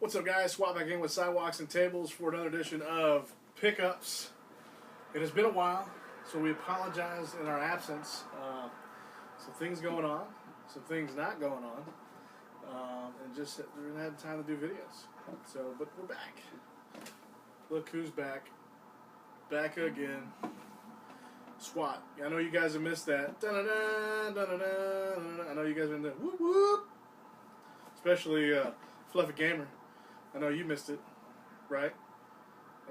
What's up, guys? SWAT back in with Sidewalks and Tables for another edition of Pickups. It has been a while, so we apologize in our absence. Some things going on, some things not going on, and just we didn't have time to do videos. So, but we're back. Look who's back. Back again. SWAT. I know you guys have missed that. Da-da-da, da-da-da. I know you guys have been there. Whoop whoop. Especially Fluffy Gamer. I know you missed it, right?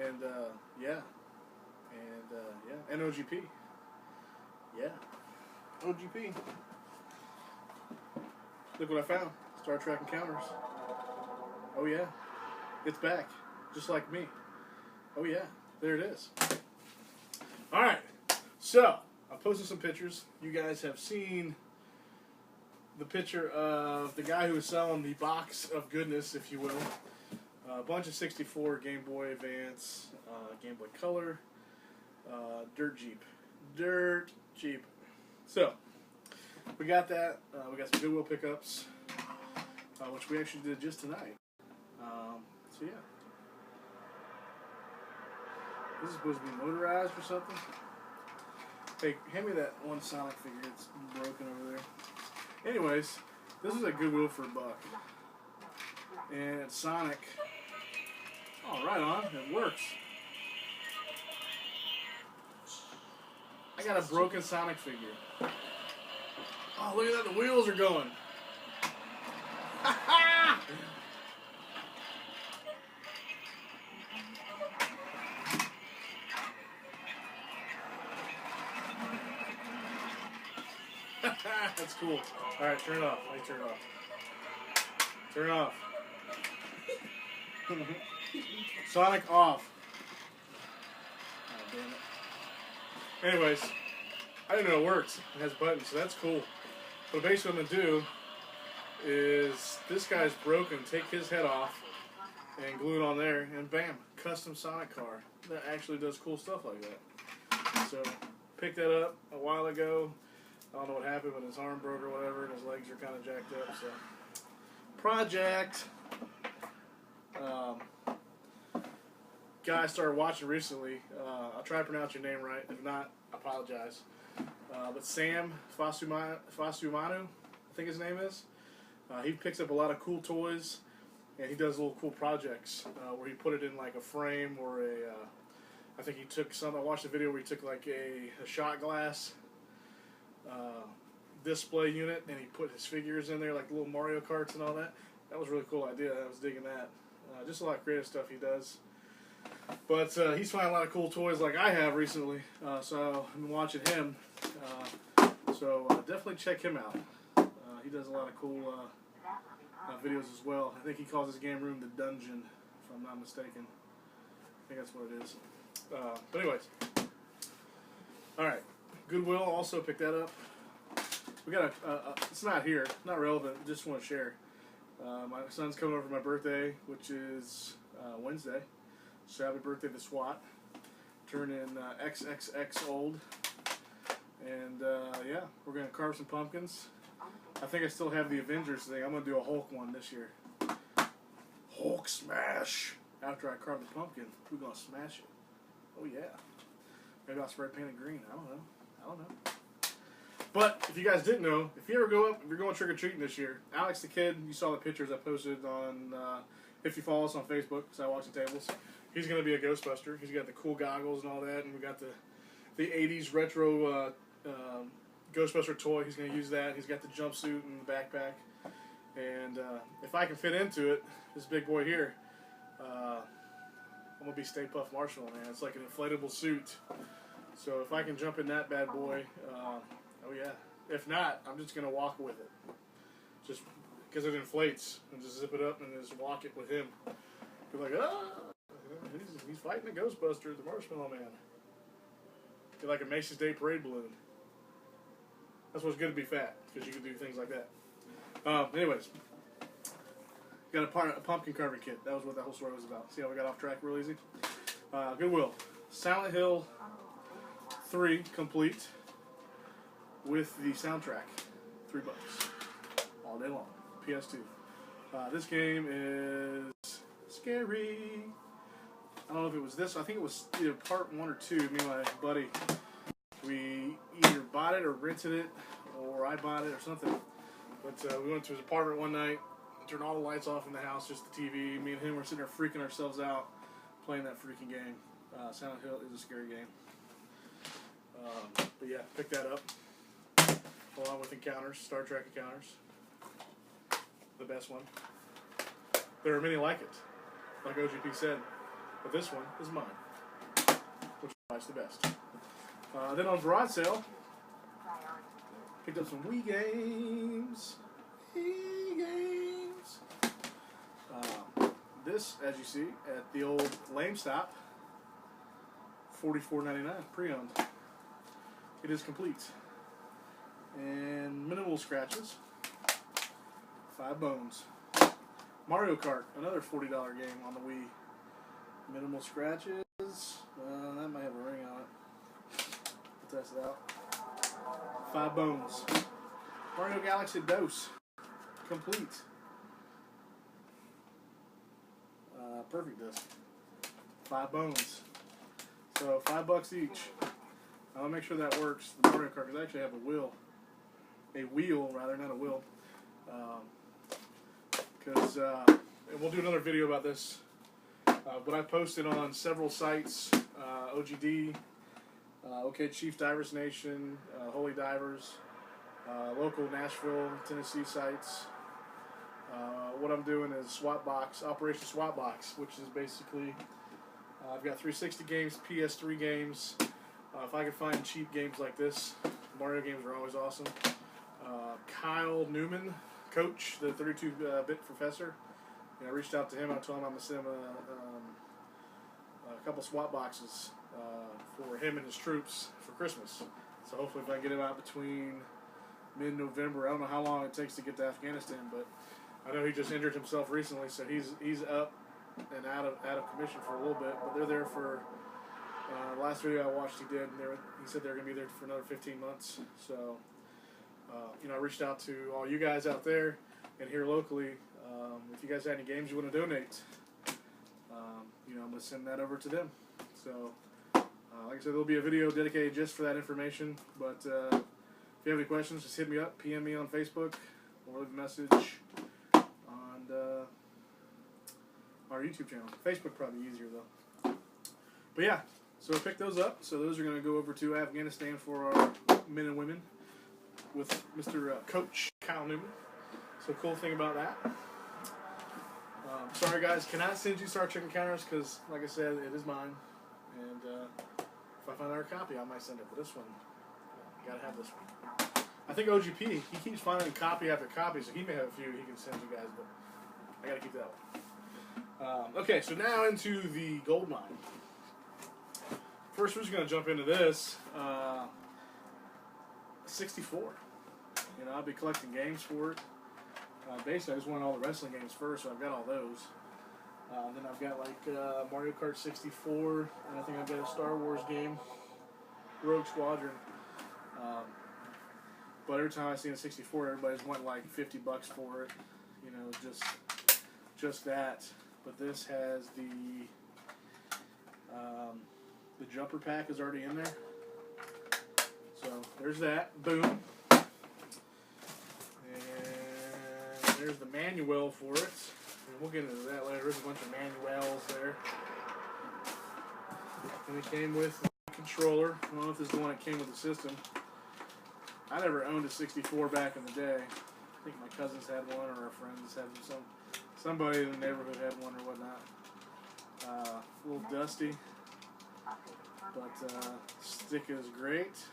And yeah, and OGP. Yeah, OGP. Look what I found. Star Trek Encounters. Oh yeah, it's back, just like me. Oh yeah, there it is. All right, so I posted some pictures. You guys have seen the picture of the guy who was selling the box of goodness, if you will. A bunch of 64 Game Boy Advance, Game Boy Color, Dirt Jeep. So, we got that. We got some Goodwill pickups, which we actually did just tonight. So yeah. This is supposed to be motorized or something. Hey, hand me that one Sonic figure. It's broken over there. Anyways, this is a Goodwill for $1. And it's Sonic. Oh, right on. It works. I got a broken Sonic figure. Oh, look at that. The wheels are going. That's cool. Alright, turn it off. Let me turn it off. Turn it off. Sonic off. Oh, damn it. Anyways, I didn't know it works. It has buttons, so that's cool. But basically what I'm going to do is, this guy's broken, take his head off and glue it on there, and bam, custom Sonic car. That actually does cool stuff like that. So, picked that up a while ago. I don't know what happened, but his arm broke or whatever, and his legs are kind of jacked up, so. Project. Guy I started watching recently. I'll try to pronounce your name right. If not, I apologize. But Sam FAASUAMAU, I think his name is. He picks up a lot of cool toys, and he does little cool projects where he put it in like a frame or a. I think he took some. I watched a video where he took like a shot glass display unit, and he put his figures in there, like little Mario Karts and all that. That was a really cool idea. I was digging that. Just a lot of creative stuff he does. But he's finding a lot of cool toys like I have recently. So I've been watching him. So definitely check him out. He does a lot of cool videos as well. I think he calls his game room the Dungeon, if I'm not mistaken. I think that's what it is. But anyways. Alright. Goodwill also picked that up. We got it's not here, not relevant, just want to share. My son's coming over for my birthday, which is Wednesday. So happy birthday to SWAT. Turning XXX old. And yeah, we're going to carve some pumpkins. I think I still have the Avengers thing. I'm going to do a Hulk one this year. Hulk smash! After I carve the pumpkin, we're going to smash it. Oh yeah. Maybe I'll spray paint it green. I don't know. But if you guys didn't know, if you ever go up, if you're going trick-or-treating this year, Alex the Kid, you saw the pictures I posted on, if you follow us on Facebook, Sidewalks and Tables, he's going to be a Ghostbuster. He's got the cool goggles and all that, and we got the 80s retro Ghostbuster toy. He's going to use that. He's got the jumpsuit and the backpack. And if I can fit into it, this big boy here, I'm going to be Stay Puft Marshall, man. It's like an inflatable suit. So if I can jump in that bad boy, oh yeah. If not, I'm just going to walk with it. Just because it inflates, and just zip it up and just walk it with him. Be like, ah! He's fighting the Ghostbuster, the Marshmallow Man. Be like a Macy's Day Parade balloon. That's what's good to be fat, because you can do things like that. Anyways. Got a pumpkin carving kit. That was what that whole story was about. See how we got off track real easy? Goodwill. Silent Hill 3 complete with the soundtrack. $3 all day long. PS2. This game is scary. I don't know if it was this. I think it was either part 1 or 2. Me and my buddy, we either bought it or rented it, or I bought it or something. But we went to his apartment one night, turned all the lights off in the house, just the TV. Me and him were sitting there freaking ourselves out playing that freaking game. Silent Hill is a scary game. But yeah, pick that up. Along with Encounters, Star Trek Encounters. The best one. There are many like it, like OGP said. But this one is mine, which is the best. Then on garage sale, picked up some Wii games. This, as you see, at the old Lame Stop, $44.99, pre-owned. It is complete. And minimal scratches, 5 bones. Mario Kart, another $40 game on the Wii. Minimal scratches. That might have a ring on it. We'll test it out. 5 bones. Mario Galaxy Dose. Complete. Perfect disc. 5 bones. So $5 each. I'll make sure that works. The Mario Kart, because I actually have a wheel. A wheel, rather, not a wheel. And we'll do another video about this. But I posted on several sites, OGD, OK Chief Divers Nation, Holy Divers, local Nashville, Tennessee sites. What I'm doing is SWAT Box, Operation SWAT Box, which is basically, I've got 360 games, PS3 games. If I can find cheap games like this, Mario games are always awesome. Kyle Newman, coach, the 32-bit professor. I reached out to him. I told him I'm going to send him a couple SWAT boxes for him and his troops for Christmas. So hopefully if I get him out between mid-November, I don't know how long it takes to get to Afghanistan, but I know he just injured himself recently, so he's up and out of commission for a little bit. But they're there for the last video I watched. He said they're going to be there for another 15 months. So I reached out to all you guys out there and here locally. If you guys have any games you want to donate, I'm going to send that over to them. So, like I said, there'll be a video dedicated just for that information. But if you have any questions, just hit me up, PM me on Facebook, or leave a message on our YouTube channel. Facebook probably easier though. But yeah, so I picked those up. So those are going to go over to Afghanistan for our men and women with Mr. Coach Kyle Newman. So cool thing about that. Sorry guys, cannot send you Star Trek Encounters because, like I said, it is mine. And if I find another copy, I might send it. But this one, you gotta have this one. I think OGP, he keeps finding copy after copy, so he may have a few he can send you guys, but I gotta keep that one. Okay, so now into the gold mine. First, we're just gonna jump into this. 64. I'll be collecting games for it. Basically, I just wanted all the wrestling games first, so I've got all those. Then I've got like Mario Kart 64, and I think I've got a Star Wars game, Rogue Squadron. But every time I see a 64, everybody's wanting like $50 for it. Just that. But this has the jumper pack is already in there. So there's that. Boom. There's the manual for it. And we'll get into that later. There's a bunch of manuals there. And it came with the controller. I don't know if this is the one that came with the system. I never owned a 64 back in the day. I think my cousins had one, or our friends had some. Somebody in the neighborhood had one or whatnot. A little dusty, but stick is great.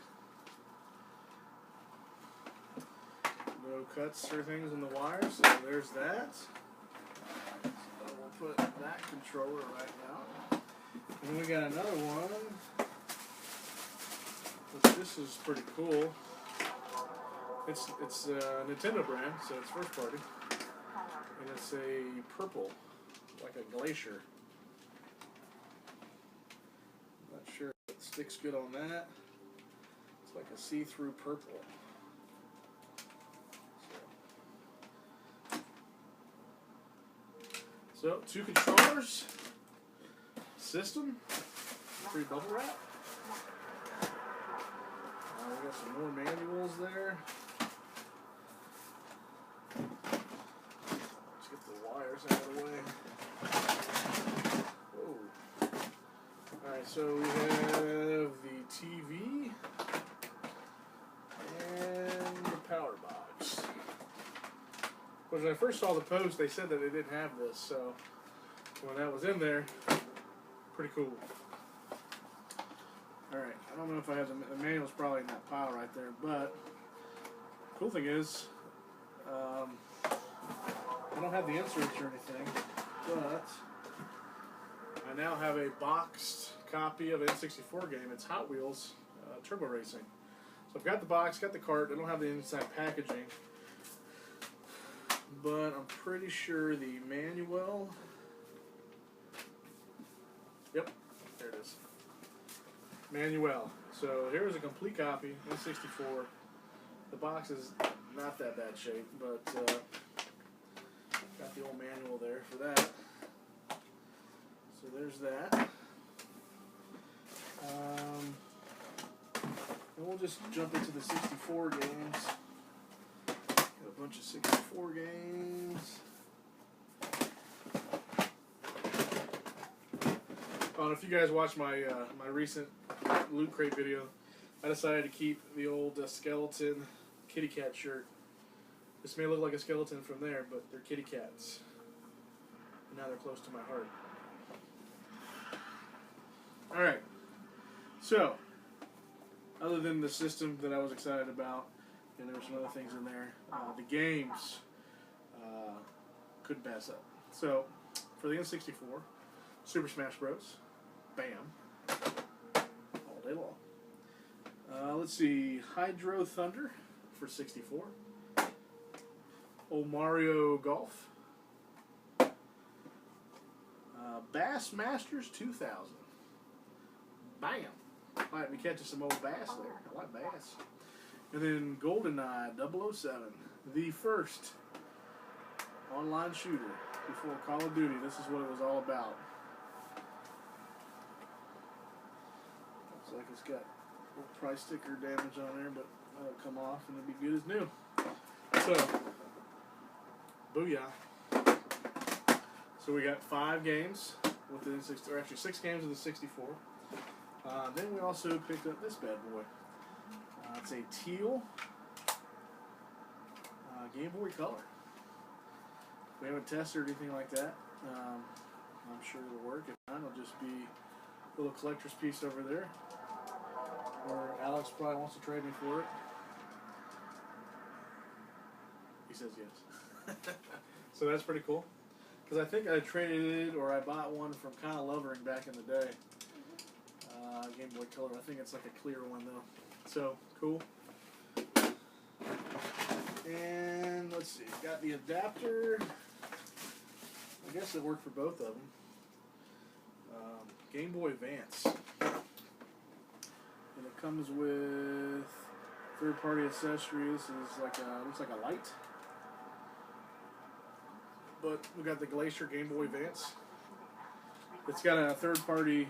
No cuts or things in the wires, so there's that. So we'll put that controller right now. And we got another one. This is pretty cool. It's a Nintendo brand, so it's first party. And it's a purple, like a glacier. Not sure if it sticks good on that. It's like a see-through purple. So 2 controllers, system, free bubble wrap. We got some more manuals there. Let's get the wires out of the way. Whoa. Alright, so we have the TV and the power box. When I first saw the post, they said that they didn't have this, so when that was in there, pretty cool. Alright, I don't know if I have the manual's probably in that pile right there, but the cool thing is, I don't have the inserts or anything, but I now have a boxed copy of an N64 game. It's Hot Wheels Turbo Racing. So I've got the box, got the cart. I don't have the inside packaging, but I'm pretty sure the manual. Yep, there it is. Manual. So here's a complete copy, N64. The box is not that bad shape, but got the old manual there for that. So there's that. And we'll just jump into the 64 games. Got a bunch of 64 games. And if you guys watched my my recent Loot Crate video, I decided to keep the old skeleton kitty cat shirt. This may look like a skeleton from there, but they're kitty cats. And now they're close to my heart. Alright, so, other than the system that I was excited about, and there were some other things in there, the games couldn't pass up. So, for the N64, Super Smash Bros. Bam. All day long. Let's see, Hydro Thunder for 64. Old Mario Golf. Bass Masters 2000. Bam. Let me catch some old bass there. I like bass. And then GoldenEye 007. The first online shooter before Call of Duty. This is what it was all about. Looks like it's got a little price sticker damage on there, but that'll come off and it'll be good as new. So, booyah. So we got 5 games with the N64, or actually 6 games with the 64. Then we also picked up this bad boy. It's a teal Game Boy Color. We haven't tested or anything like that. I'm sure it'll work. If not, it'll just be a little collector's piece over there. Or Alex probably wants to trade me for it. He says yes. So that's pretty cool. Because I think I traded it, or I bought one from kind of Lovering back in the day. Game Boy Color. I think it's like a clear one though. So cool. And let's see, got the adapter. I guess it worked for both of them. Game Boy Advance. And it comes with third-party accessory. This is like a, looks like a light. But we got the Glacier Game Boy Advance. It's got a third-party,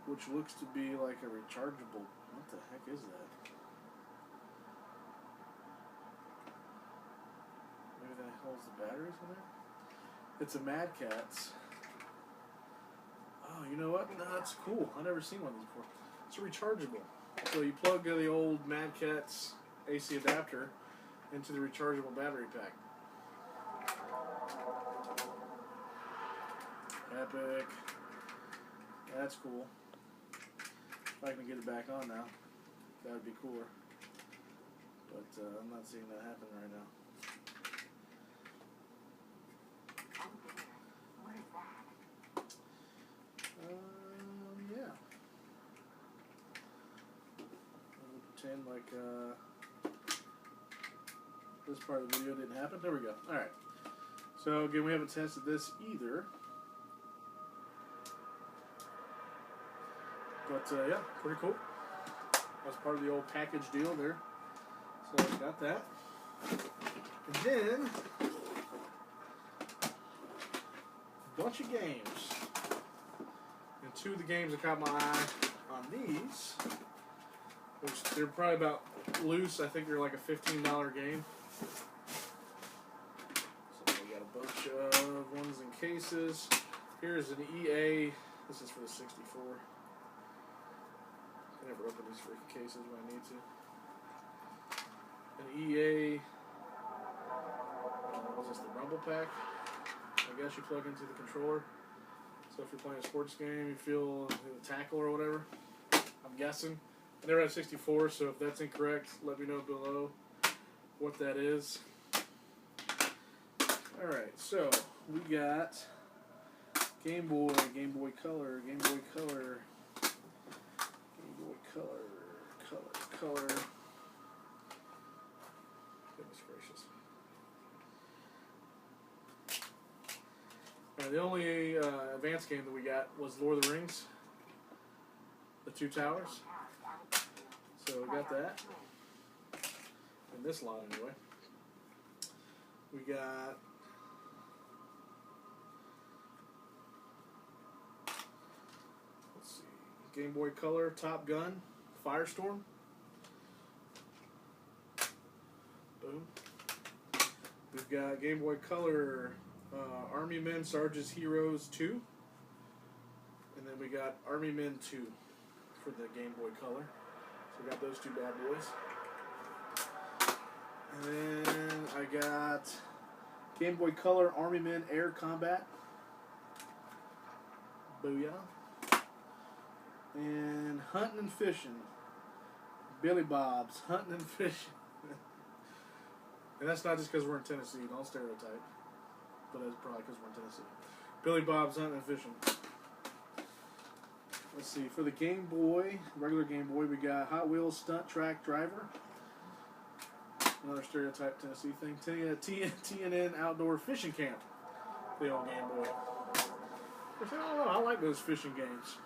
which looks to be like a rechargeable. What the heck is that? Maybe that holds the batteries in there? It's a Mad Catz. Oh, you know what? No, that's cool. I've never seen one of these before. It's a rechargeable. So you plug the old Mad Catz AC adapter into the rechargeable battery pack. Epic. That's cool. If I can get it back on now, that would be cooler. But I'm not seeing that happen right now. Yeah. I'll pretend like this part of the video didn't happen. There we go. Alright. So again, we haven't tested this either. But yeah, pretty cool. That's part of the old package deal there. So I got that. And then a bunch of games. And two of the games that caught my eye on these, which they're probably about loose. I think they're like a $15 game. So we got a bunch of ones in cases. Here's an EA. This is for the 64. I never open these freaking cases when I need to. An EA. What's this? The Rumble Pack. I guess you plug into the controller. So if you're playing a sports game, you feel the tackle or whatever. I'm guessing. I never had a 64, so if that's incorrect, let me know below what that is. Alright, so we got Game Boy, Game Boy Color, Game Boy Color, Game Boy Color, Color. Goodness gracious. The only advanced game that we got was Lord of the Rings, The Two Towers. So we got that. In this lot, anyway. We got Game Boy Color, Top Gun, Firestorm. Boom. We've got Game Boy Color, Army Men, Sarge's Heroes 2. And then we got Army Men 2 for the Game Boy Color. So we got those two bad boys. And then I got Game Boy Color, Army Men, Air Combat. Booyah. And Hunting and Fishing. Billy Bob's Hunting and Fishing. And that's not just because we're in Tennessee, don't stereotype. But that's probably because we're in Tennessee. Billy Bob's Hunting and Fishing. Let's see, for the Game Boy, regular Game Boy, we got Hot Wheels Stunt Track Driver. Another stereotype Tennessee thing. TNN Outdoor Fishing Camp. The old Game Boy. I don't know, I like those fishing games.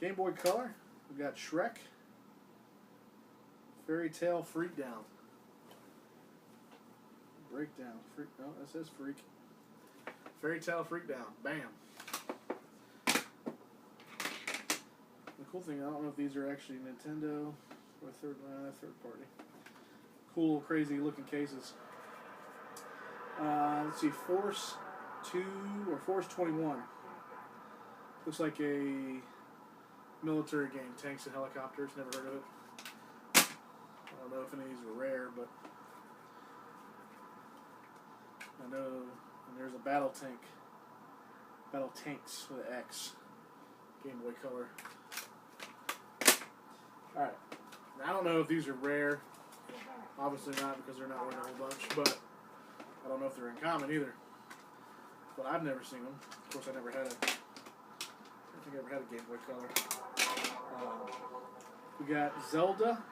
Game Boy Color, we got Shrek, Fairy Tale Freakdown. Breakdown. Freak. No, that says Freak. Fairy Tale Freakdown. Bam. The cool thing, I don't know if these are actually Nintendo or third party. Cool, crazy looking cases. Let's see, Force 2 or Force 21. Looks like a military game, tanks and helicopters. Never heard of it. I don't know if any of these are rare, but I know. And there's a battle tank. Battle tanks with an X. Game Boy Color. Alright. Now, I don't know if these are rare. Obviously not, because they're not worth a whole bunch, but I don't know if they're uncommon either. But I've never seen them. Of course, I never had it. I don't think I ever had a Game Boy Color. We got Zelda.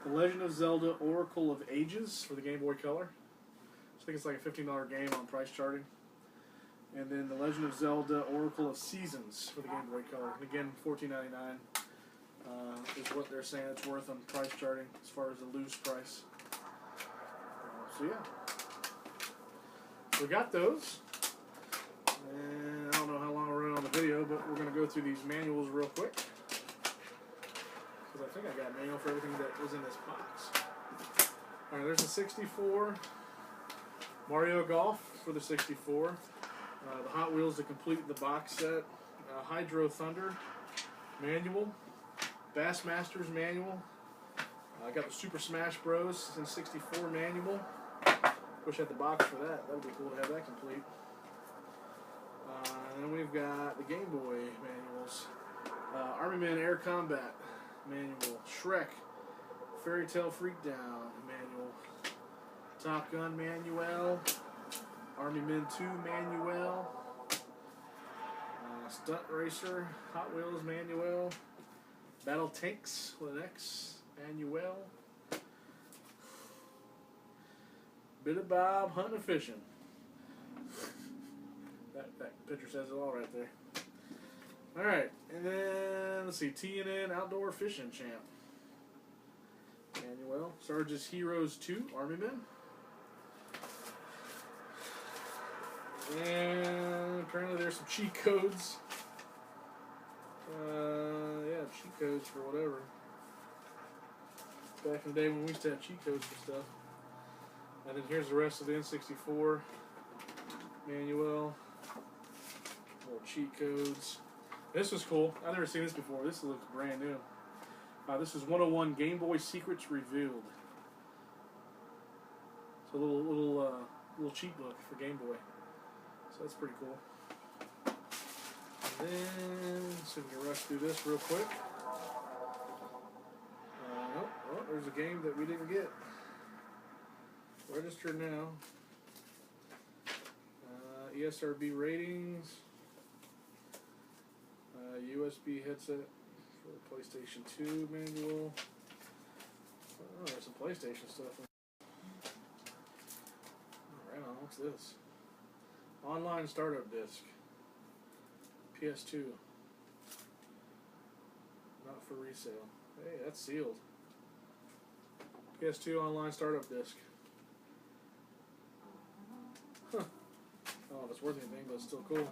The Legend of Zelda Oracle of Ages for the Game Boy Color. I think it's like a $15 game on price charting. And then The Legend of Zelda Oracle of Seasons for the Game Boy Color. And again, $14.99 is what they're saying it's worth on price charting as far as the loose price. So yeah. We got those. And I don't know how long we're in on the video, but we're going to go through these manuals real quick. Because I think I got a manual for everything that was in this box. Alright, there's a 64. Mario Golf for the 64. The Hot Wheels to complete the box set. Hydro Thunder manual. Bassmasters manual. I got the Super Smash Bros. In 64 manual. Wish I had the box for that. That would be cool to have that complete. And then we've got the Game Boy manuals. Army Men Air Combat manual. Shrek. Fairy Tale Freakdown manual. Top Gun manual. Army Men 2 manual. Stunt Racer. Hot Wheels manual. Battle Tanks with an X manual. Billy Bob Hunting and Fishing. That Picture says it all right there. Alright, and then, let's see, TNN Outdoor Fishing Champ. Manuel. Sarge's Heroes 2, Army Men. And apparently there's some cheat codes. Yeah, cheat codes for whatever. Back in the day when we used to have cheat codes for stuff. And then here's the rest of the N64 manual. Little cheat codes. This was cool. I've never seen this before. This looks brand new. This is 101 Game Boy Secrets Revealed. It's a little cheat book for Game Boy. So that's pretty cool. And then, so we can rush through this real quick. Nope. Oh, there's a game that we didn't get. Registered now. ESRB ratings. USB headset for the PlayStation 2 manual. Oh, there's some PlayStation stuff. Right on, what's this? Online startup disc. PS2. Not for resale. Hey, that's sealed. PS2 online startup disc. Huh. I don't know if it's worth anything, but it's still cool.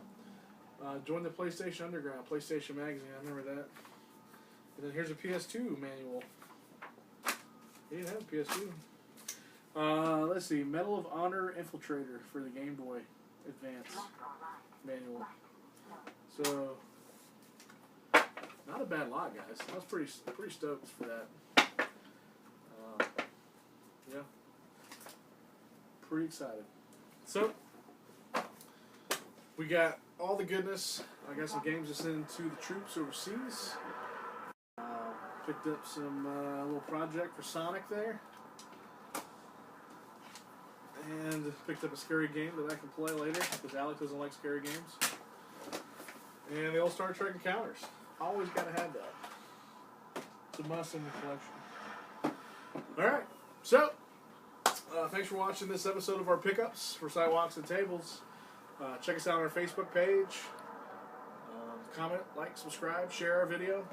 Join the PlayStation Underground, PlayStation Magazine, I remember that. And then here's a PS2 manual. He didn't have a PS2. Let's see, Medal of Honor Infiltrator for the Game Boy Advance manual. So, not a bad lot, guys. I was pretty stoked for that. Yeah, pretty excited. So, we got all the goodness. I got some games to send to the troops overseas. Picked up some little project for Sonic there. And picked up a scary game that I can play later, because Alex doesn't like scary games. And the old Star Trek Encounters. Always got to have that. It's a must in the collection. Alright, so, thanks for watching this episode of our pickups for Sidewalks and Tables. Check us out on our Facebook page. Comment, like, subscribe, share our video.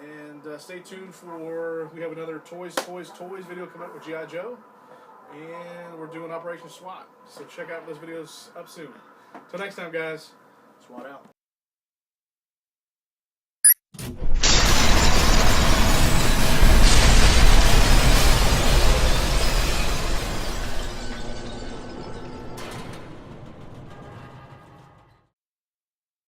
And stay tuned for, we have another Toys video coming up with G.I. Joe. And we're doing Operation SWAT. So check out those videos up soon. Till next time, guys. SWAT out.